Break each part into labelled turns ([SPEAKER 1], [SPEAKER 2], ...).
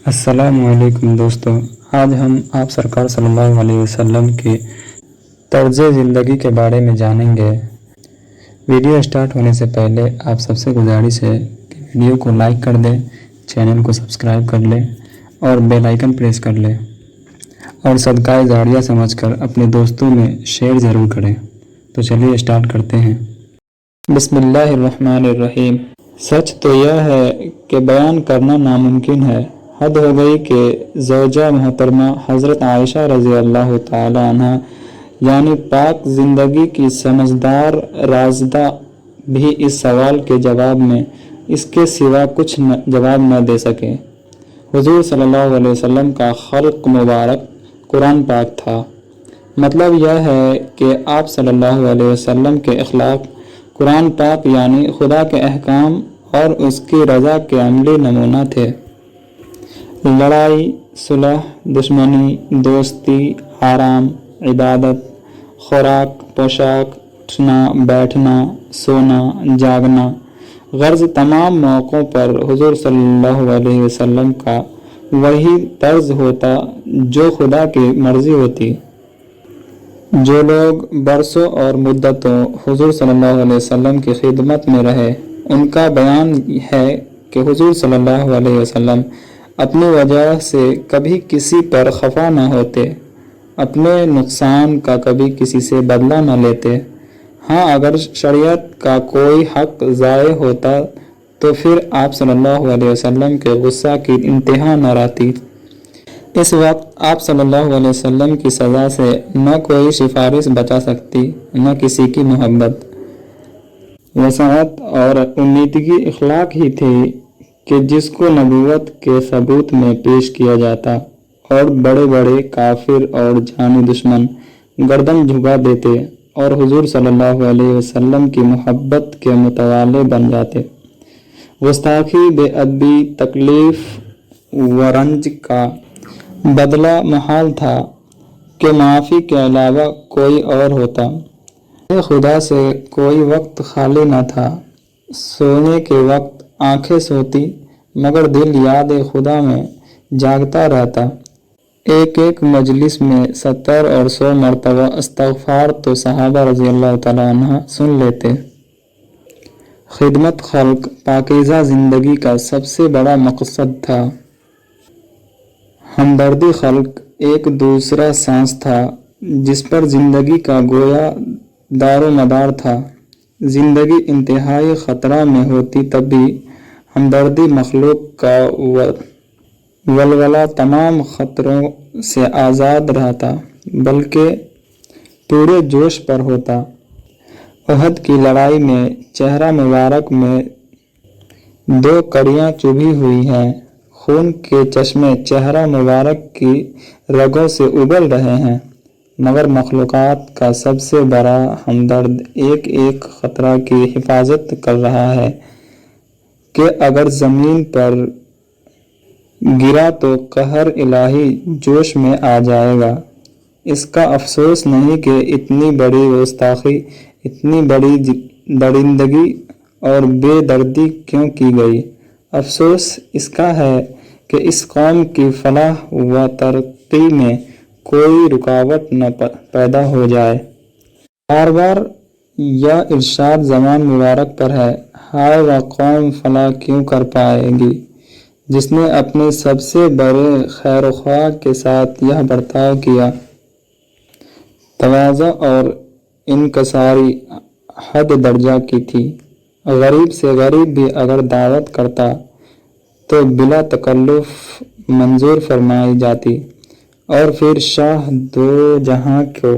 [SPEAKER 1] السلام علیکم دوستو، آج ہم آپ سرکار صلی اللہ علیہ وسلم کے طرز زندگی کے بارے میں جانیں گے۔ ویڈیو سٹارٹ ہونے سے پہلے آپ سب سے گزارش ہے کہ ویڈیو کو لائک کر دیں، چینل کو سبسکرائب کر لیں اور بیل آئیکن پریس کر لیں اور صدقہ جاریہ سمجھ کر اپنے دوستوں میں شیئر ضرور کریں۔ تو چلیے سٹارٹ کرتے ہیں۔ بسم اللہ الرحمن الرحیم۔ سچ تو یہ ہے کہ بیان کرنا ناممکن ہے۔ حد ہو گئی کہ زوجہ محترمہ حضرت عائشہ رضی اللہ تعالی عنہ یعنی پاک زندگی کی سمجھدار رازدہ بھی اس سوال کے جواب میں اس کے سوا کچھ جواب نہ دے سکے۔ حضور صلی اللہ علیہ وسلم کا خلق مبارک قرآن پاک تھا۔ مطلب یہ ہے کہ آپ صلی اللہ علیہ وسلم کے اخلاق قرآن پاک یعنی خدا کے احکام اور اس کی رضا کے عملی نمونہ تھے۔ لڑائی، صلح، دشمنی، دوستی، آرام، عبادت، خوراک، پوشاک، اٹھنا، بیٹھنا، سونا، جاگنا، غرض تمام موقعوں پر حضور صلی اللہ علیہ وسلم کا وہی طرز ہوتا جو خدا کی مرضی ہوتی۔ جو لوگ برسوں اور مدتوں حضور صلی اللہ علیہ وسلم کی خدمت میں رہے، ان کا بیان ہے کہ حضور صلی اللہ علیہ وسلم اپنی وجہ سے کبھی کسی پر خفا نہ ہوتے، اپنے نقصان کا کبھی کسی سے بدلہ نہ لیتے۔ ہاں، اگر شریعت کا کوئی حق ضائع ہوتا تو پھر آپ صلی اللہ علیہ وسلم کے غصہ کی انتہا نہ رہتی۔ اس وقت آپ صلی اللہ علیہ وسلم کی سزا سے نہ کوئی سفارش بچا سکتی، نہ کسی کی محبت۔ وسعت اور امیدگی اخلاق ہی تھی کہ جس کو نبوت کے ثبوت میں پیش کیا جاتا اور بڑے بڑے کافر اور جانی دشمن گردن جھکا دیتے اور حضور صلی اللہ علیہ وسلم کی محبت کے متوالے بن جاتے۔ گستاخی، بے ادبی، تکلیف و رنج کا بدلہ محال تھا کہ معافی کے علاوہ کوئی اور ہوتا۔ خدا سے کوئی وقت خالی نہ تھا۔ سونے کے وقت آنکھیں سوتی مگر دل یاد خدا میں جاگتا رہتا۔ ایک ایک مجلس میں 70 اور 100 مرتبہ استغفار تو صحابہ رضی اللہ تعالیٰ عنہ سن لیتے۔ خدمت خلق پاکیزہ زندگی کا سب سے بڑا مقصد تھا۔ ہمدردی خلق ایک دوسرا سانس تھا جس پر زندگی کا گویا دار و مدار تھا۔ زندگی انتہائی خطرہ میں ہوتی تب بھی ہمدردی مخلوق کا ولولہ تمام خطروں سے آزاد رہتا بلکہ پورے جوش پر ہوتا۔ احد کی لڑائی میں چہرہ مبارک میں 2 کڑیاں چبھی ہوئی ہیں، خون کے چشمے چہرہ مبارک کی رگوں سے ابل رہے ہیں، مگر مخلوقات کا سب سے بڑا ہمدرد ایک ایک خطرہ کی حفاظت کر رہا ہے کہ اگر زمین پر گرا تو قہر الہی جوش میں آ جائے گا۔ اس کا افسوس نہیں کہ اتنی بڑی گستاخی، اتنی بڑی درندگی اور بے دردی کیوں کی گئی۔ افسوس اس کا ہے کہ اس قوم کی فلاح و ترقی میں کوئی رکاوٹ نہ پیدا ہو جائے۔ بار بار یہ ارشاد زمان مبارک پر ہے، ہائے وہ قوم فلاح کیوں کر پائے گی جس نے اپنے سب سے بڑے خیر خواہ کے ساتھ یہ برتاؤ کیا۔ تواضع اور انکساری حد درجہ کی تھی۔ غریب سے غریب بھی اگر دعوت کرتا تو بلا تکلف منظور فرمائی جاتی، اور پھر شاہ دو جہاں کو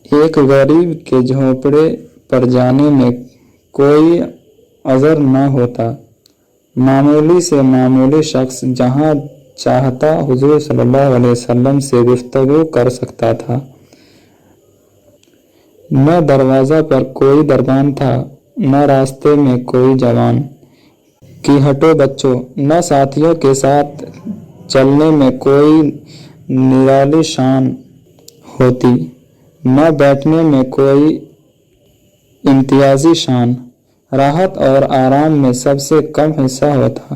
[SPEAKER 1] ایک غریب کے جھونپڑے پر جانے میں کوئی عذر نہ ہوتا۔ معمولی سے معمولی شخص جہاں چاہتا حضور صلی اللہ علیہ وسلم سے گفتگو کر سکتا تھا۔ نہ دروازہ پر کوئی دربان تھا، نہ راستے میں کوئی جوان کہ ہٹو بچوں، نہ ساتھیوں کے ساتھ چلنے میں کوئی نرالی شان ہوتی، نہ بیٹھنے میں کوئی امتیازی شان۔ راحت اور آرام میں سب سے کم حصہ ہوتا،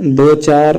[SPEAKER 1] 2, 4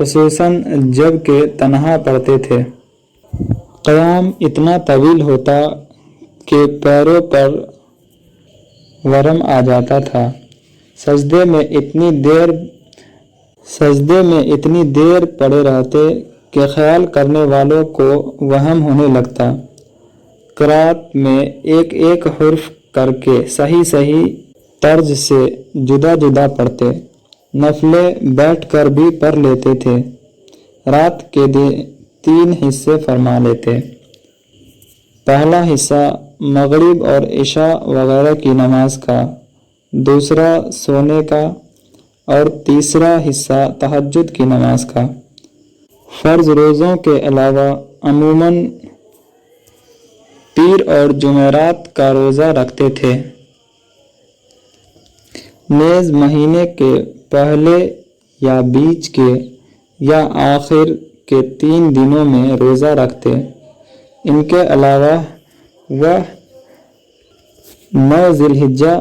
[SPEAKER 1] خصوصاً جب کہ تنہا پڑھتے تھے۔ قیام اتنا طویل ہوتا کہ پیروں پر ورم آ جاتا تھا۔ سجدے میں اتنی دیر پڑے رہتے کہ خیال کرنے والوں کو وہم ہونے لگتا۔ قرات میں ایک ایک حرف کر کے صحیح طرز سے جدا جدا پڑھتے۔ نفلیں بیٹھ کر بھی پڑھ لیتے تھے۔ رات کے 3 حصے فرما لیتے۔ پہلا حصہ مغرب اور عشاء وغیرہ کی نماز کا، دوسرا سونے کا اور تیسرا حصہ تہجد کی نماز کا۔ فرض روزوں کے علاوہ عموماً پیر اور جمعرات کا روزہ رکھتے تھے۔ نیز مہینے کے پہلے یا بیچ کے یا آخر کے 3 دنوں میں روزہ رکھتے۔ ان کے علاوہ وہ 9 ذی الحجہ،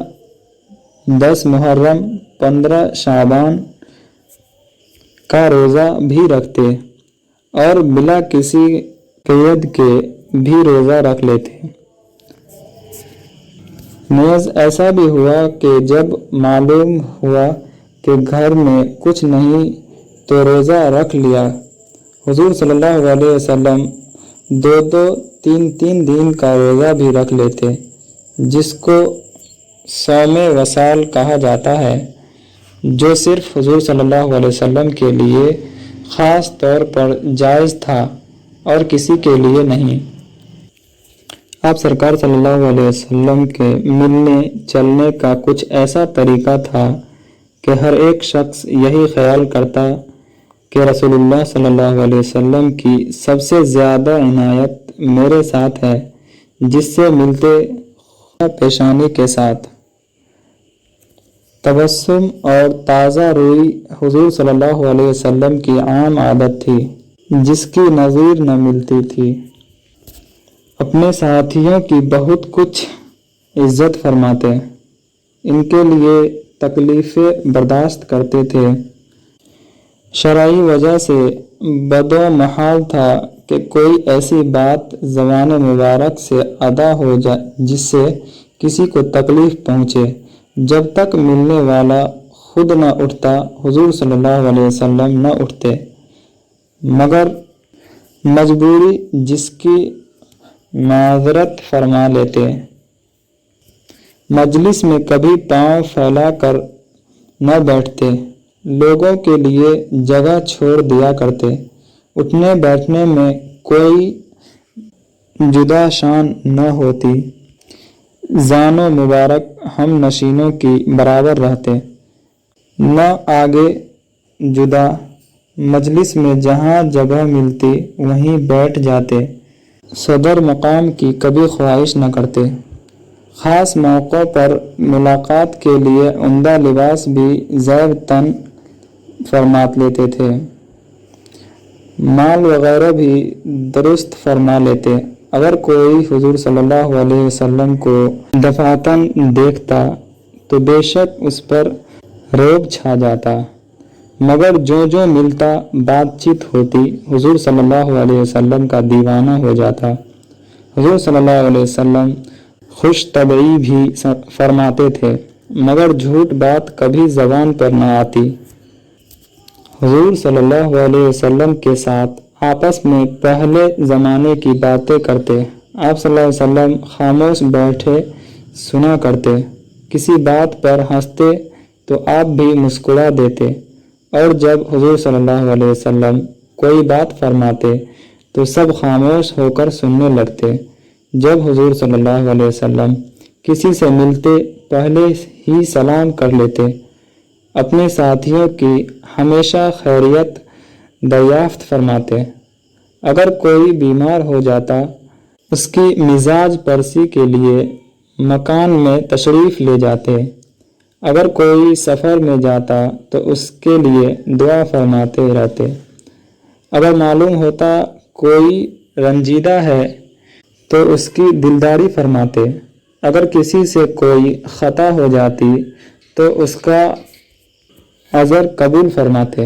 [SPEAKER 1] 10 محرم، 15 شعبان کا روزہ بھی رکھتے اور بلا کسی قید کے بھی روزہ رکھ لیتے۔ نیز ایسا بھی ہوا کہ جب معلوم ہوا کہ گھر میں کچھ نہیں تو روزہ رکھ لیا۔ حضور صلی اللہ علیہ وسلم 2 3 دن کا روزہ بھی رکھ لیتے، جس کو صوم وصال کہا جاتا ہے، جو صرف حضور صلی اللہ علیہ وسلم کے لیے خاص طور پر جائز تھا اور کسی کے لیے نہیں۔ آپ سرکار صلی اللہ علیہ وسلم کے ملنے چلنے کا کچھ ایسا طریقہ تھا کہ ہر ایک شخص یہی خیال کرتا کہ رسول اللہ صلی اللہ علیہ وسلم کی سب سے زیادہ عنایت میرے ساتھ ہے، جس سے ملتے پیشانی کے ساتھ تبسم اور تازہ روئی حضور صلی اللہ علیہ وسلم کی عام عادت تھی، جس کی نظیر نہ ملتی تھی۔ اپنے ساتھیوں کی بہت کچھ عزت فرماتے، ان کے لیے تکلیفیں برداشت کرتے تھے۔ شرعی وجہ سے بد و محال تھا کہ کوئی ایسی بات زبان مبارک سے ادا ہو جائے جس سے کسی کو تکلیف پہنچے۔ جب تک ملنے والا خود نہ اٹھتا، حضور صلی اللہ علیہ وسلم نہ اٹھتے، مگر مجبوری جس کی معذرت فرما لیتے۔ مجلس میں کبھی پاؤں پھیلا کر نہ بیٹھتے، لوگوں کے لیے جگہ چھوڑ دیا کرتے۔ اٹھنے بیٹھنے میں کوئی جدا شان نہ ہوتی، زان و مبارک ہم نشینوں کی برابر رہتے، نہ آگے جدا۔ مجلس میں جہاں جگہ ملتی وہیں بیٹھ جاتے، صدر مقام کی کبھی خواہش نہ کرتے۔ خاص موقعوں پر ملاقات کے لیے عمدہ لباس بھی زیب تن فرما لیتے تھے۔ مال وغیرہ بھی درست فرما لیتے۔ اگر کوئی حضور صلی اللہ علیہ وسلم کو دفعتاً دیکھتا تو بے شک اس پر رعب چھا جاتا، مگر جو ملتا بات چیت ہوتی، حضور صلی اللہ علیہ وسلم کا دیوانہ ہو جاتا۔ حضور صلی اللہ علیہ وسلم خوش طبعی بھی فرماتے تھے، مگر جھوٹ بات کبھی زبان پر نہ آتی۔ حضور صلی اللہ علیہ وسلم کے ساتھ آپس میں پہلے زمانے کی باتیں کرتے۔ آپ صلی اللہ علیہ وسلم خاموش بیٹھے سنا کرتے، کسی بات پر ہنستے تو آپ بھی مسکرا دیتے، اور جب حضور صلی اللہ علیہ وسلم کوئی بات فرماتے تو سب خاموش ہو کر سننے لگتے۔ جب حضور صلی اللہ علیہ وسلم کسی سے ملتے پہلے ہی سلام کر لیتے، اپنے ساتھیوں کی ہمیشہ خیریت دریافت فرماتے۔ اگر کوئی بیمار ہو جاتا، اس کی مزاج پرسی کے لیے مکان میں تشریف لے جاتے۔ اگر کوئی سفر میں جاتا تو اس کے لیے دعا فرماتے رہتے۔ اگر معلوم ہوتا کوئی رنجیدہ ہے تو اس کی دلداری فرماتے۔ اگر کسی سے کوئی خطا ہو جاتی تو اس کا عذر قبول فرماتے۔